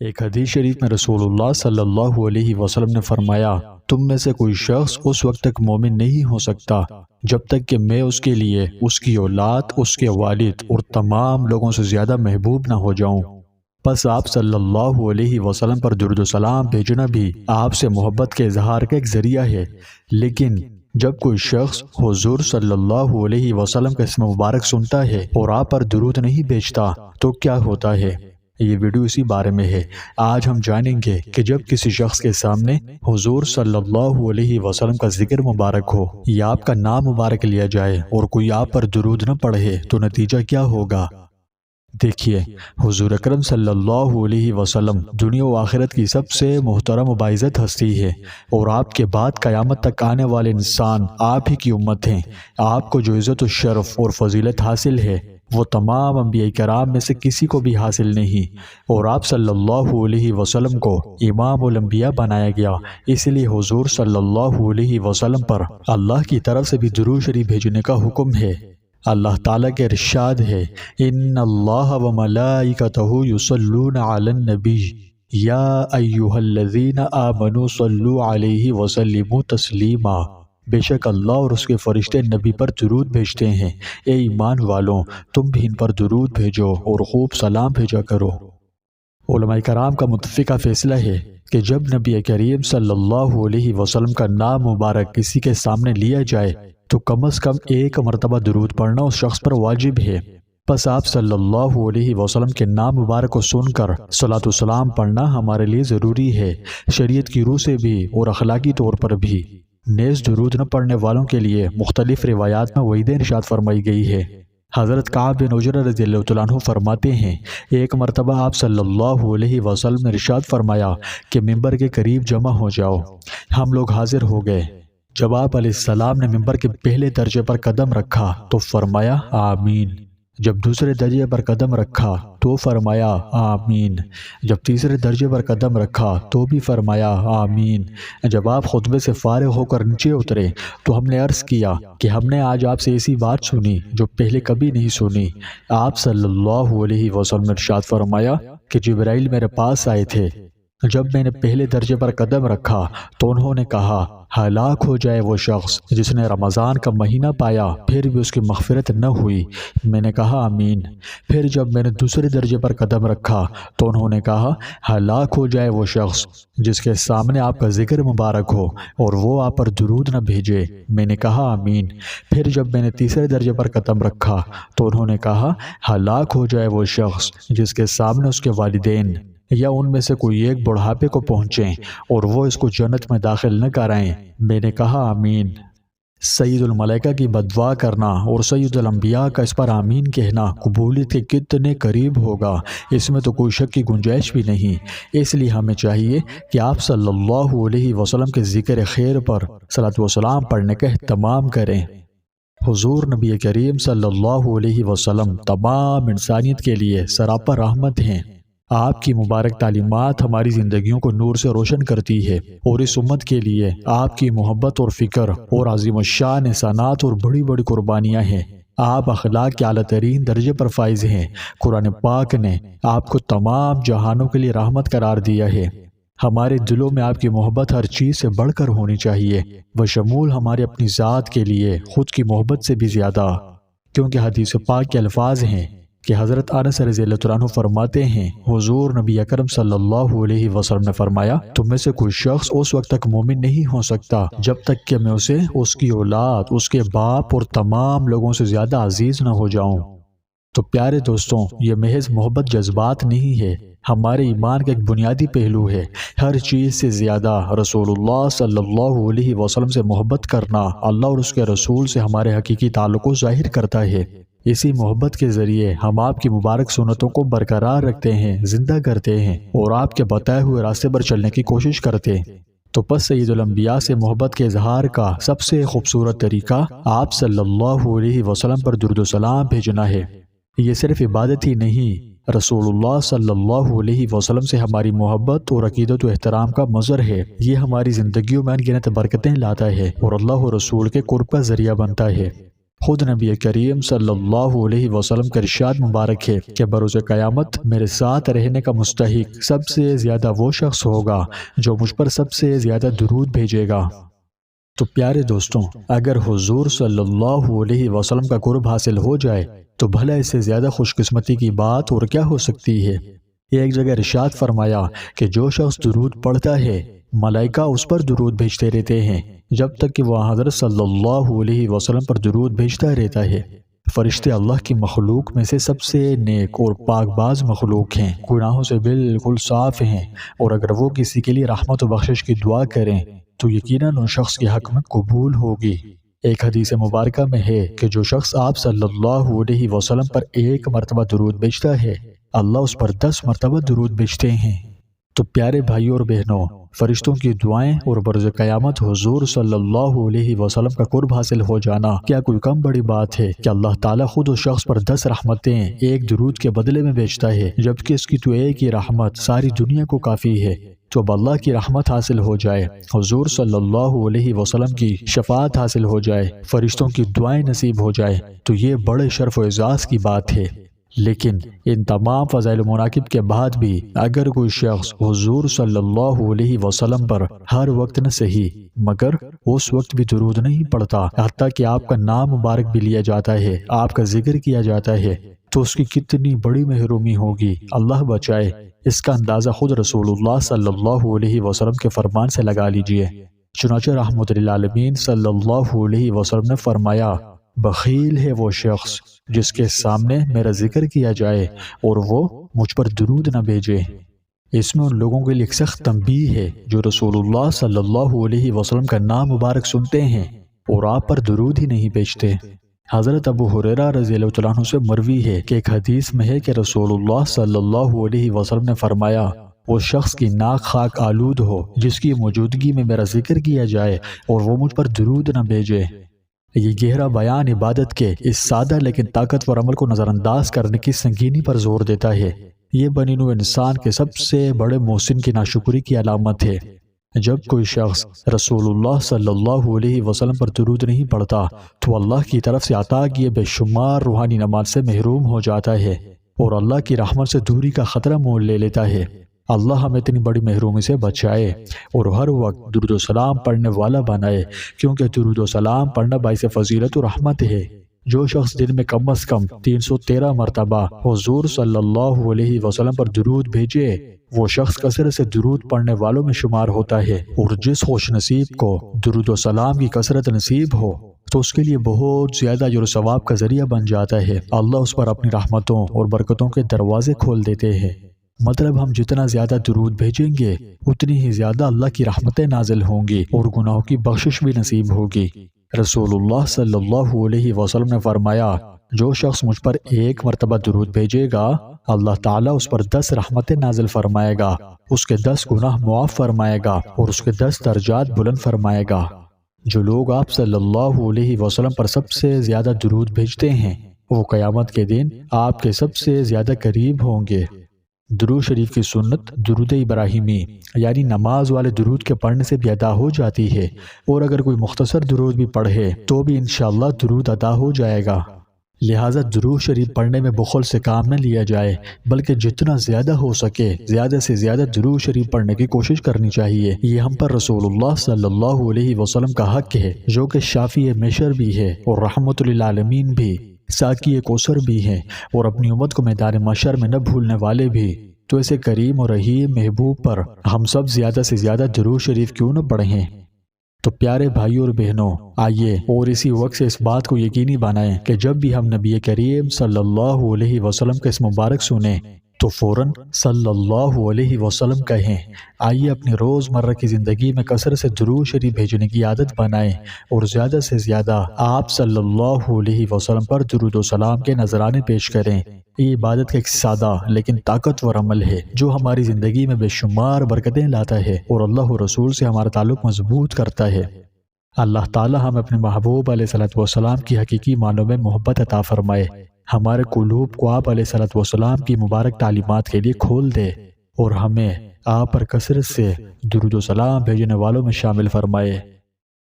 ایک حدیث شریف میں رسول اللہ صلی اللہ علیہ وسلم نے فرمایا، تم میں سے کوئی شخص اس وقت تک مومن نہیں ہو سکتا جب تک کہ میں اس کے لیے، اس کی اولاد، اس کے والد اور تمام لوگوں سے زیادہ محبوب نہ ہو جاؤں۔ پس آپ صلی اللہ علیہ وسلم پر درود و سلام بھیجنا بھی آپ سے محبت کے اظہار کا ایک ذریعہ ہے۔ لیکن جب کوئی شخص حضور صلی اللہ علیہ وسلم کا اسم مبارک سنتا ہے اور آپ پر درود نہیں بھیجتا تو کیا ہوتا ہے؟ یہ ویڈیو اسی بارے میں ہے۔ آج ہم جانیں گے کہ جب کسی شخص کے سامنے حضور صلی اللہ علیہ وسلم کا ذکر مبارک ہو یا آپ کا نام مبارک لیا جائے اور کوئی آپ پر درود نہ پڑھے تو نتیجہ کیا ہوگا۔ دیکھیے، حضور اکرم صلی اللہ علیہ وسلم دنیا و آخرت کی سب سے محترم و باعزت ہستی ہے، اور آپ کے بعد قیامت تک آنے والے انسان آپ ہی کی امت ہیں۔ آپ کو جو عزت و شرف اور فضیلت حاصل ہے وہ تمام انبیاء کرام میں سے کسی کو بھی حاصل نہیں، اور آپ صلی اللہ علیہ وسلم کو امام الانبیاء بنایا گیا۔ اس لیے حضور صلی اللہ علیہ وسلم پر اللہ کی طرف سے بھی درود شریف بھیجنے کا حکم ہے۔ اللہ تعالیٰ کے ارشاد ہے، ان اللہ و ملائکتہ یصلون علی النبی یا ایھا الذین آمنوا صلوا علیہ وسلموا تسلیما۔ بے شک اللہ اور اس کے فرشتے نبی پر درود بھیجتے ہیں۔ اے ایمان والوں، تم بھی ان پر درود بھیجو اور خوب سلام بھیجا کرو۔ علماء کرام کا متفقہ فیصلہ ہے کہ جب نبی کریم صلی اللہ علیہ وسلم کا نام مبارک کسی کے سامنے لیا جائے تو کم از کم ایک مرتبہ درود پڑھنا اس شخص پر واجب ہے۔ پس آپ صلی اللہ علیہ وسلم کے نام مبارک کو سن کر صلاۃ و سلام پڑھنا ہمارے لیے ضروری ہے، شریعت کی روح سے بھی اور اخلاقی طور پر بھی۔ نیز درود نہ پڑھنے والوں کے لیے مختلف روایات میں وعید ارشاد فرمائی گئی ہے۔ حضرت کعب بن عجرہ رضی اللہ تعالیٰ عنہ فرماتے ہیں، ایک مرتبہ آپ صلی اللہ علیہ وسلم نے ارشاد فرمایا کہ ممبر کے قریب جمع ہو جاؤ۔ ہم لوگ حاضر ہو گئے۔ جب آپ علیہ السلام نے ممبر کے پہلے درجے پر قدم رکھا تو فرمایا آمین۔ جب دوسرے درجے پر قدم رکھا تو فرمایا آمین۔ جب تیسرے درجے پر قدم رکھا تو بھی فرمایا آمین۔ جب آپ خطبے سے فارغ ہو کر نیچے اترے تو ہم نے عرض کیا کہ ہم نے آج آپ سے ایسی بات سنی جو پہلے کبھی نہیں سنی۔ آپ صلی اللہ علیہ وسلم نے ارشاد فرمایا کہ جبرائیل میرے پاس آئے تھے۔ جب میں نے پہلے درجے پر قدم رکھا تو انہوں نے کہا، ہلاک ہو جائے وہ شخص جس نے رمضان کا مہینہ پایا پھر بھی اس کی مغفرت نہ ہوئی۔ میں نے کہا آمین۔ پھر جب میں نے دوسرے درجے پر قدم رکھا تو انہوں نے کہا، ہلاک ہو جائے وہ شخص جس کے سامنے آپ کا ذکر مبارک ہو اور وہ آپ پر درود نہ بھیجے۔ میں نے کہا آمین۔ پھر جب میں نے تیسرے درجے پر قدم رکھا تو انہوں نے کہا، ہلاک ہو جائے وہ شخص جس کے سامنے اس کے والدین یا ان میں سے کوئی ایک بڑھاپے کو پہنچیں اور وہ اس کو جنت میں داخل نہ کرائیں۔ میں نے کہا آمین۔ سید الملائکہ کی بددعا کرنا اور سید الانبیاء کا اس پر آمین کہنا قبولیت کے کتنے قریب ہوگا، اس میں تو کوئی شک کی گنجائش بھی نہیں۔ اس لیے ہمیں چاہیے کہ آپ صلی اللہ علیہ وسلم کے ذکر خیر پر صلاۃ و سلام پڑھنے کا اہتمام کریں۔ حضور نبی کریم صلی اللہ علیہ وسلم تمام انسانیت کے لیے سراپا رحمت ہیں۔ آپ کی مبارک تعلیمات ہماری زندگیوں کو نور سے روشن کرتی ہے، اور اس امت کے لیے آپ کی محبت اور فکر اور عظیم الشان احسانات اور بڑی بڑی قربانیاں ہیں۔ آپ اخلاق کے اعلیٰ ترین درجے پر فائز ہیں۔ قرآن پاک نے آپ کو تمام جہانوں کے لیے رحمت قرار دیا ہے۔ ہمارے دلوں میں آپ کی محبت ہر چیز سے بڑھ کر ہونی چاہیے، بشمول ہماری اپنی ذات کے لیے خود کی محبت سے بھی زیادہ، کیونکہ حدیث پاک کے الفاظ ہیں کہ حضرت انس رضی اللہ عنہ فرماتے ہیں، حضور نبی اکرم صلی اللہ علیہ وسلم نے فرمایا، تم میں سے کوئی شخص اس وقت تک مومن نہیں ہو سکتا جب تک کہ میں اسے، اس کی اولاد، اس کے باپ اور تمام لوگوں سے زیادہ عزیز نہ ہو جاؤں۔ تو پیارے دوستوں، یہ محض محبت جذبات نہیں ہے، ہمارے ایمان کا ایک بنیادی پہلو ہے۔ ہر چیز سے زیادہ رسول اللہ صلی اللہ علیہ وسلم سے محبت کرنا اللہ اور اس کے رسول سے ہمارے حقیقی تعلق کو ظاہر کرتا ہے۔ اسی محبت کے ذریعے ہم آپ کی مبارک سنتوں کو برقرار رکھتے ہیں، زندہ کرتے ہیں اور آپ کے بتائے ہوئے راستے پر چلنے کی کوشش کرتے ہیں۔ تو پس سید الانبیاء سے محبت کے اظہار کا سب سے خوبصورت طریقہ آپ صلی اللہ علیہ وسلم پر درود و سلام بھیجنا ہے۔ یہ صرف عبادت ہی نہیں، رسول اللہ صلی اللہ علیہ وسلم سے ہماری محبت اور عقیدت و احترام کا مظہر ہے۔ یہ ہماری زندگیوں میں انگنت برکتیں لاتا ہے اور اللہ و رسول کے قرب کا ذریعہ بنتا ہے۔ خود نبی کریم صلی اللہ علیہ وسلم کا ارشاد مبارک ہے کہ بروز قیامت میرے ساتھ رہنے کا مستحق سب سے زیادہ وہ شخص ہوگا جو مجھ پر سب سے زیادہ درود بھیجے گا۔ تو پیارے دوستوں، اگر حضور صلی اللہ علیہ وسلم کا قرب حاصل ہو جائے تو بھلا اس سے زیادہ خوش قسمتی کی بات اور کیا ہو سکتی ہے۔ ایک جگہ ارشاد فرمایا کہ جو شخص درود پڑھتا ہے ملائکہ اس پر درود بھیجتے رہتے ہیں جب تک کہ وہ حضرت صلی اللہ علیہ وسلم پر درود بھیجتا رہتا ہے۔ فرشتے اللہ کی مخلوق میں سے سب سے نیک اور پاک باز مخلوق ہیں، گناہوں سے بالکل صاف ہیں، اور اگر وہ کسی کے لیے رحمت و بخشش کی دعا کریں تو یقیناً ان شخص کے حق میں قبول ہوگی۔ ایک حدیث مبارکہ میں ہے کہ جو شخص آپ صلی اللہ علیہ وسلم پر ایک مرتبہ درود بھیجتا ہے اللہ اس پر 10 مرتبہ درود بھیجتے ہیں۔ تو پیارے بھائیوں اور بہنوں، فرشتوں کی دعائیں اور بروز قیامت حضور صلی اللہ علیہ وسلم کا قرب حاصل ہو جانا کیا کوئی کم بڑی بات ہے کہ اللہ تعالیٰ خود اس شخص پر 10 رحمتیں ایک درود کے بدلے میں بھیجتا ہے، جبکہ اس کی تو ایک ہی رحمت ساری دنیا کو کافی ہے۔ تو اب اللہ کی رحمت حاصل ہو جائے، حضور صلی اللہ علیہ وسلم کی شفاعت حاصل ہو جائے، فرشتوں کی دعائیں نصیب ہو جائے تو یہ بڑے شرف و اعزاز کی بات ہے۔ لیکن ان تمام فضائل و مناقب کے بعد بھی اگر کوئی شخص حضور صلی اللہ علیہ وسلم پر ہر وقت نہ صحیح مگر اس وقت بھی درود نہیں پڑتا، حتیٰ کہ آپ کا نام مبارک بھی لیا جاتا ہے، آپ کا ذکر کیا جاتا ہے، تو اس کی کتنی بڑی محرومی ہوگی، اللہ بچائے۔ اس کا اندازہ خود رسول اللہ صلی اللہ علیہ وسلم کے فرمان سے لگا لیجئے۔ چنانچہ رحمت للعالمین صلی اللہ علیہ وسلم نے فرمایا، بخیل ہے وہ شخص جس کے سامنے میرا ذکر کیا جائے اور وہ مجھ پر درود نہ بھیجے۔ اس میں ان لوگوں کے لیے ایک سخت تنبیہ ہے جو رسول اللہ صلی اللہ علیہ وسلم کا نام مبارک سنتے ہیں اور آپ پر درود ہی نہیں بھیجتے۔ حضرت ابو ہریرہ رضی اللہ تعالیٰ عنہ سے مروی ہے کہ ایک حدیث میں ہے کہ رسول اللہ صلی اللہ علیہ وسلم نے فرمایا، وہ شخص کی ناک خاک آلود ہو جس کی موجودگی میں میرا ذکر کیا جائے اور وہ مجھ پر درود نہ بھیجے۔ یہ گہرا بیان عبادت کے اس سادہ لیکن طاقتور عمل کو نظر انداز کرنے کی سنگینی پر زور دیتا ہے۔ یہ بنی نوع انسان کے سب سے بڑے محسن کی ناشکری کی علامت ہے۔ جب کوئی شخص رسول اللہ صلی اللہ علیہ وسلم پر درود نہیں پڑھتا تو اللہ کی طرف سے عطا کیے بے شمار روحانی نعمات سے محروم ہو جاتا ہے اور اللہ کی رحمت سے دوری کا خطرہ مول لے لیتا ہے۔ اللہ ہمیں اتنی بڑی محرومی سے بچائے اور ہر وقت درود و سلام پڑھنے والا بنائے، کیونکہ درود و سلام پڑھنا باعث فضیلت و رحمت ہے۔ جو شخص دن میں کم از کم 313 مرتبہ حضور صلی اللہ علیہ وسلم پر درود بھیجے وہ شخص کثرت سے درود پڑھنے والوں میں شمار ہوتا ہے، اور جس خوش نصیب کو درود و سلام کی کثرت نصیب ہو تو اس کے لیے بہت زیادہ اجر و ثواب کا ذریعہ بن جاتا ہے۔ اللہ اس پر اپنی رحمتوں اور برکتوں کے دروازے کھول دیتے ہیں۔ مطلب ہم جتنا زیادہ درود بھیجیں گے اتنی ہی زیادہ اللہ کی رحمتیں نازل ہوں گی اور گناہوں کی بخشش بھی نصیب ہوگی۔ رسول اللہ صلی اللہ علیہ وسلم نے فرمایا، جو شخص مجھ پر ایک مرتبہ درود بھیجے گا اللہ تعالیٰ اس پر 10 رحمتیں نازل فرمائے گا، اس کے 10 گناہ معاف فرمائے گا اور اس کے 10 درجات بلند فرمائے گا۔ جو لوگ آپ صلی اللہ علیہ وسلم پر سب سے زیادہ درود بھیجتے ہیں وہ قیامت کے دن آپ کے سب سے زیادہ قریب ہوں گے۔ درود شریف کی سنت درود ابراہیمی یعنی نماز والے درود کے پڑھنے سے بھی ادا ہو جاتی ہے، اور اگر کوئی مختصر درود بھی پڑھے تو بھی انشاءاللہ درود ادا ہو جائے گا۔ لہٰذا درود شریف پڑھنے میں بخل سے کام نہ لیا جائے، بلکہ جتنا زیادہ ہو سکے زیادہ سے زیادہ درود شریف پڑھنے کی کوشش کرنی چاہیے۔ یہ ہم پر رسول اللہ صلی اللہ علیہ وسلم کا حق ہے، جو کہ شافی مشر بھی ہے اور رحمت للعالمین بھی، ساقی کوثر بھی ہیں اور اپنی امت کو میدان محشر میں نہ بھولنے والے بھی۔ تو ایسے کریم اور رحیم محبوب پر ہم سب زیادہ سے زیادہ درود شریف کیوں نہ پڑھیں۔ تو پیارے بھائیوں اور بہنوں، آئیے اور اسی وقت سے اس بات کو یقینی بنائیں کہ جب بھی ہم نبی کریم صلی اللہ علیہ وسلم کا اس مبارک سنیں تو فوراً صلی اللہ علیہ وسلم کہیں۔ آئیے اپنی روزمرہ کی زندگی میں کثرت سے درود شریف بھیجنے کی عادت بنائیں اور زیادہ سے زیادہ آپ صلی اللہ علیہ وسلم پر درود و سلام کے نذرانے پیش کریں۔ یہ عبادت کا ایک سادہ لیکن طاقتور عمل ہے جو ہماری زندگی میں بے شمار برکتیں لاتا ہے اور اللہ و رسول سے ہمارا تعلق مضبوط کرتا ہے۔ اللہ تعالی ہم اپنے محبوب علیہ الصلوۃ والسلام کی حقیقی معنوں میں محبت عطا فرمائے، ہمارے قلوب کو آپ علیہ الصلوۃ والسلام کی مبارک تعلیمات کے لیے کھول دے اور ہمیں آپ پر کثرت سے درود و سلام بھیجنے والوں میں شامل فرمائے۔